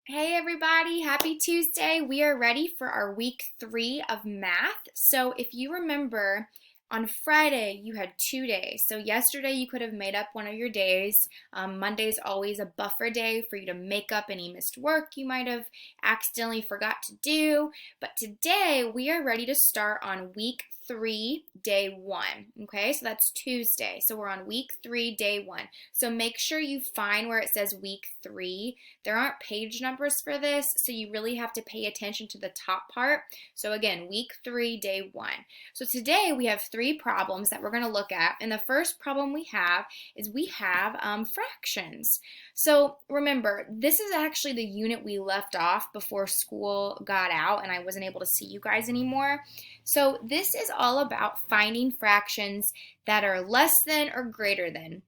Hey everybody, happy Tuesday. We are ready for our week 3 of math. So if you remember, on Friday you had 2 days. So yesterday you could have made up one of your days. Monday's always a buffer day for you to make up any missed work you might have accidentally forgot to do. But today we are ready to start on week 3, day 1. Okay, so that's Tuesday. So we're on week 3, day 1. So make sure you find where it says week 3. There aren't page numbers for this, so you really have to pay attention to the top part. So again, week 3, day 1. So today we have 3 problems that we're going to look at, and the first problem we have is we have fractions. So remember, this is actually the unit we left off before school got out and I wasn't able to see you guys anymore. So this is all about finding fractions that are less than or greater than.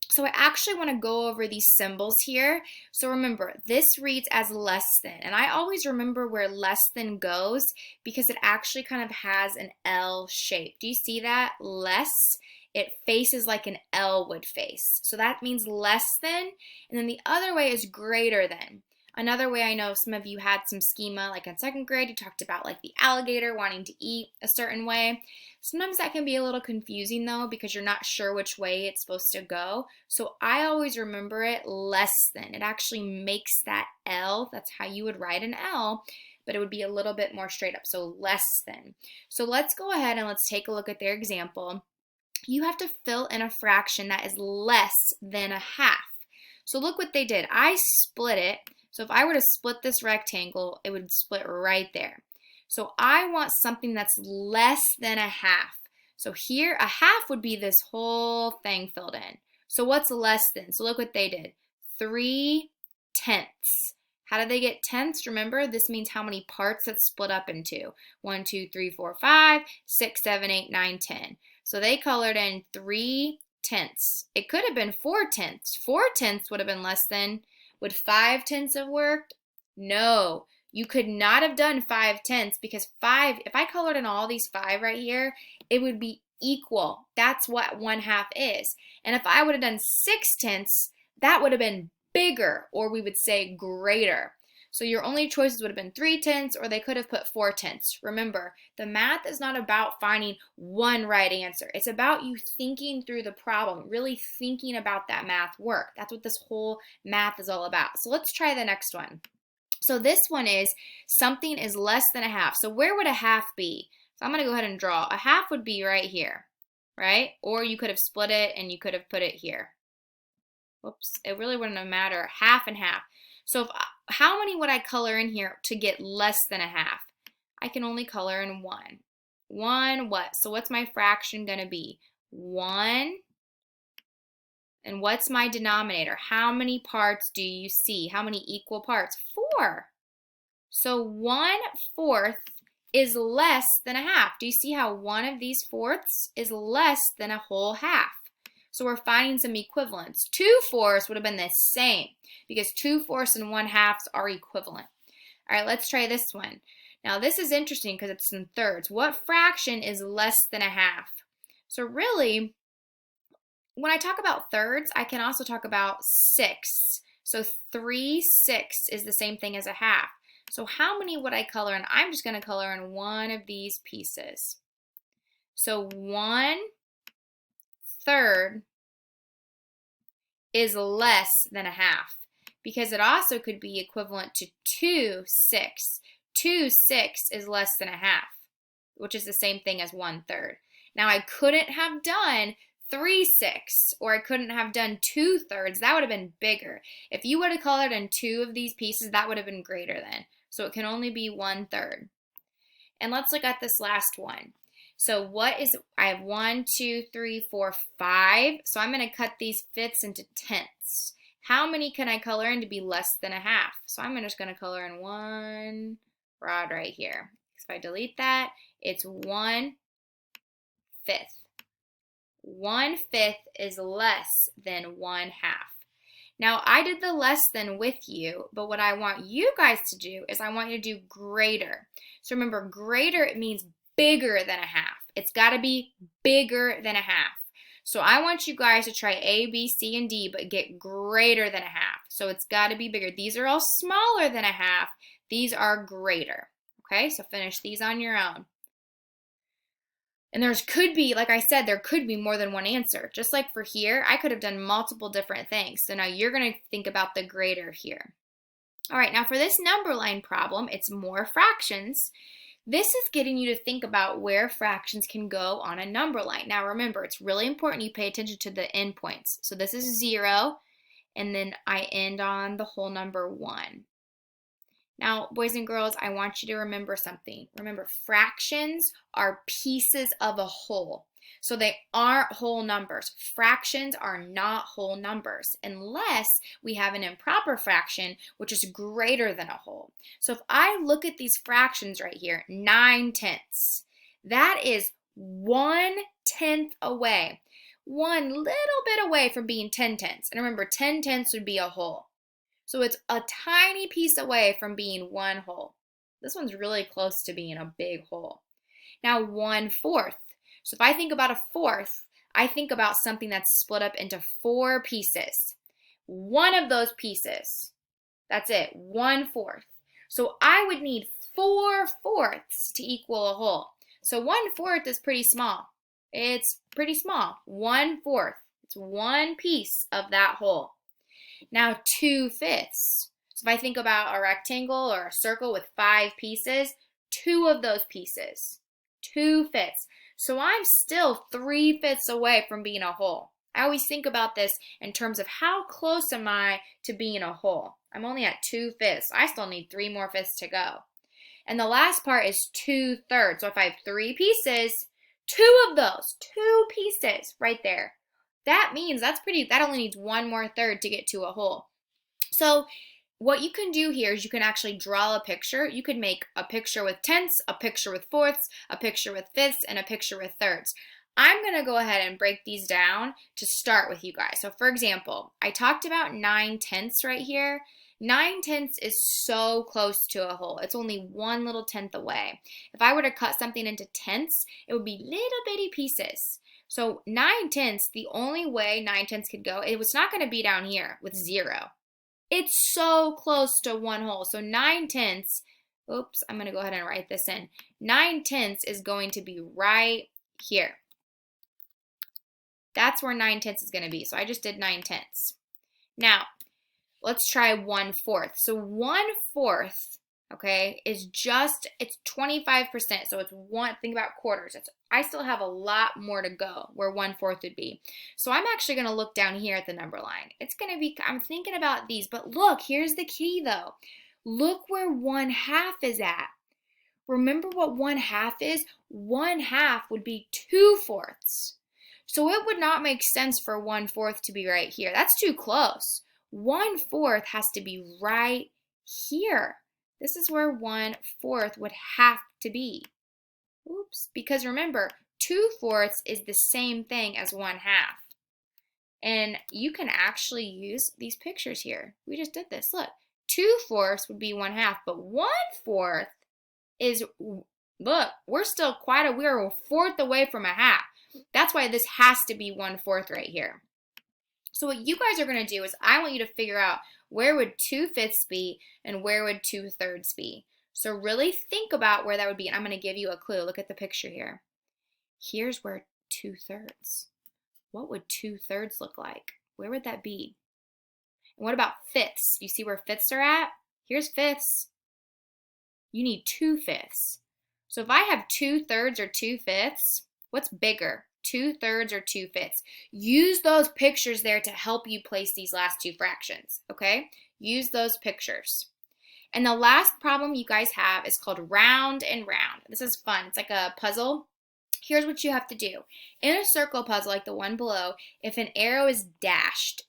So I actually want to go over these symbols here. So remember, this reads as less than, and I always remember where less than goes because it actually kind of has an L shape. Do you see that? Less. It faces like an L would face. So that means less than, and then the other way is greater than. Another way, I know some of you had some schema, like in second grade, you talked about like the alligator wanting to eat a certain way. Sometimes that can be a little confusing though because you're not sure which way it's supposed to go. So I always remember it less than. It actually makes that L. That's how you would write an L, but it would be a little bit more straight up. So less than. So let's go ahead and let's take a look at their example. You have to fill in a fraction that is less than a half. So look what they did. I split it. So if I were to split this rectangle, it would split right there. So I want something that's less than a half. So here, a half would be this whole thing filled in. So what's less than? So look what they did. 3/10. How did they get tenths? Remember, this means how many parts that's split up into. 1, 2, 3, 4, 5, 6, 7, 8, 9, 10. So they colored in 3/10. It could have been 4/10. 4/10 would have been less than. Would 5/10 have worked? No, you could not have done 5/10 because 5, if I colored in all these 5 right here, it would be equal. That's what 1/2 is. And if I would have done 6/10, that would have been bigger, or we would say greater. So your only choices would have been 3/10, or they could have put 4/10. Remember, the math is not about finding one right answer. It's about you thinking through the problem, really thinking about that math work. That's what this whole math is all about. So let's try the next one. So this one is something is less than a half. So where would a half be? So I'm going to go ahead and draw. A half would be right here, right? Or you could have split it and you could have put it here. Whoops, it really wouldn't matter. Half and half. So how many would I color in here to get less than a half? I can only color in 1. 1 what? So what's my fraction going to be? 1. And what's my denominator? How many parts do you see? How many equal parts? 4. So 1/4 is less than a half. Do you see how one of these fourths is less than a whole half? So we're finding some equivalents. 2/4 would have been the same because 2/4 and 1/2 are equivalent. All right, let's try this one. Now this is interesting because it's in thirds. What fraction is less than a half? So really, when I talk about thirds, I can also talk about sixths. So 3/6 is the same thing as a half. So how many would I color in? I'm just going to color in one of these pieces. So 1/3 is less than a half because it also could be equivalent to 2/6. 2/6 is less than a half, which is the same thing as 1/3. Now I couldn't have done 3/6 or I couldn't have done 2/3. That would have been bigger. If you would have colored in 2 of these pieces, that would have been greater than. So it can only be 1/3. And let's look at this last one. So what is, I have 1, 2, 3, 4, 5. So I'm going to cut these fifths into tenths. How many can I color in to be less than a half? So I'm just going to color in 1 rod right here. If I delete that, it's 1/5. 1/5 is less than 1/2. Now, I did the less than with you, but what I want you guys to do is I want you to do greater. So remember, greater, it means bigger than a half. It's got to be bigger than a half. So I want you guys to try A, B, C, and D, but get greater than a half. So it's got to be bigger. These are all smaller than a half. These are greater. Okay, so finish these on your own. And could be, like I said, there could be more than one answer. Just like for here, I could have done multiple different things. So now you're going to think about the greater here. All right, now for this number line problem, it's more fractions. This is getting you to think about where fractions can go on a number line. Now remember, it's really important you pay attention to the endpoints. So this is 0, and then I end on the whole number 1. Now, boys and girls, I want you to remember something. Remember, fractions are pieces of a whole. So they aren't whole numbers. Fractions are not whole numbers unless we have an improper fraction, which is greater than a whole. So if I look at these fractions right here, 9/10, that is 1/10 away. One little bit away from being 10/10. And remember, 10/10 would be a whole. So it's a tiny piece away from being one whole. This one's really close to being a big whole. Now 1/4. So if I think about a fourth, I think about something that's split up into 4 pieces. One of those pieces, that's it, 1/4. So I would need 4/4 to equal a whole. So 1/4 is pretty small. It's pretty small. 1/4. It's one piece of that whole. Now 2/5. So if I think about a rectangle or a circle with 5 pieces, 2 of those pieces, 2/5. So I'm still 3/5 away from being a whole. I always think about this in terms of how close am I to being a whole. I'm only at 2/5. I still need 3 more fifths to go. And the last part is 2/3. So if I have 3 pieces, 2 of those, 2 pieces right there. That means that only needs 1 more third to get to a whole. So what you can do here is you can actually draw a picture. You could make a picture with tenths, a picture with fourths, a picture with fifths, and a picture with thirds. I'm going to go ahead and break these down to start with you guys. So for example, I talked about 9/10 right here. 9/10 is so close to a whole. It's only 1 little tenth away. If I were to cut something into tenths, it would be little bitty pieces. So 9/10, the only way 9/10 could go, it was not going to be down here with 0. It's so close to 1 whole. So 9/10, oops, I'm going to go ahead and write this in. 9/10 is going to be right here. That's where 9/10 is going to be. So I just did 9/10. Now, let's try 1/4. So 1/4, okay, is it's 25%. So it's think about quarters. I still have a lot more to go where 1/4 would be. So I'm actually going to look down here at the number line. I'm thinking about these, but look, here's the key though. Look where 1/2 is at. Remember what 1/2 is? 1/2 would be 2/4. So it would not make sense for 1/4 to be right here. That's too close. 1/4 has to be right here. This is where 1/4 would have to be. Oops, because remember, 2/4 is the same thing as 1/2. And you can actually use these pictures here. We just did this, look. 2/4 would be 1/2, but 1/4 is, look, we're a fourth away from a half. That's why this has to be 1/4 right here. So what you guys are going to do is I want you to figure out where would 2/5 be and where would 2/3 be. So really think about where that would be. And I'm going to give you a clue. Look at the picture here. Here's where 2/3. What would 2/3 look like? Where would that be? And what about fifths? You see where fifths are at? Here's fifths. You need 2/5. So if I have 2/3 or 2/5, what's bigger? 2/3 or 2/5? Use those pictures there to help you place these last 2 fractions, okay? Use those pictures. And the last problem you guys have is called round and round. This is fun. It's like a puzzle. Here's what you have to do. In a circle puzzle like the one below, if an arrow is dashed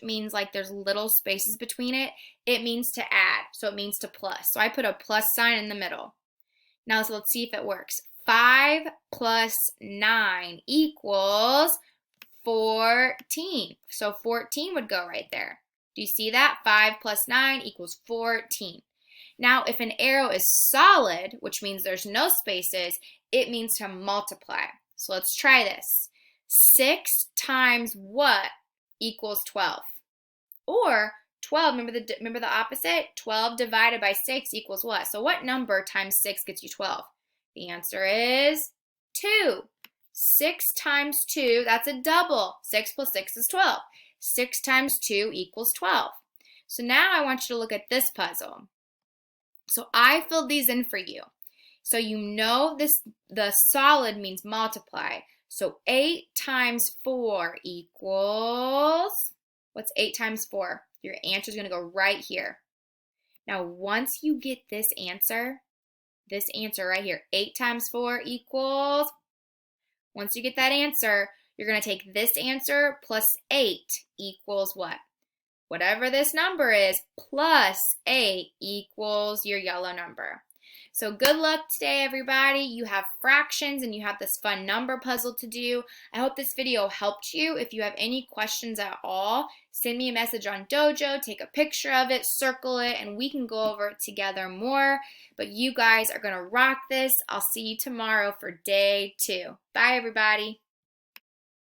means like there's little spaces between it. It means to add, so it means to plus. So I put a plus sign in the middle. Now so let's see if it works. 5 plus 9 equals 14. So 14 would go right there. Do you see that? 5 plus 9 equals 14. Now, if an arrow is solid, which means there's no spaces, it means to multiply. So let's try this. 6 times what equals 12? Or 12, remember the opposite? 12 divided by 6 equals what? So what number times 6 gets you 12? The answer is 2. 6 times 2, that's a double. 6 plus 6 is 12. 6 times 2 equals 12. So now I want you to look at this puzzle. So I filled these in for you. So you know the solid means multiply. So 8 times 4 equals, what's 8 times 4? Your answer is going to go right here. Now, once you get this answer right here, 8 times 4 equals, once you get that answer, you're going to take this answer plus 8 equals what? Whatever this number is, plus 8 equals your yellow number. So good luck today, everybody. You have fractions and you have this fun number puzzle to do. I hope this video helped you. If you have any questions at all, send me a message on Dojo, take a picture of it, circle it, and we can go over it together more. But you guys are going to rock this. I'll see you tomorrow for day 2. Bye, everybody.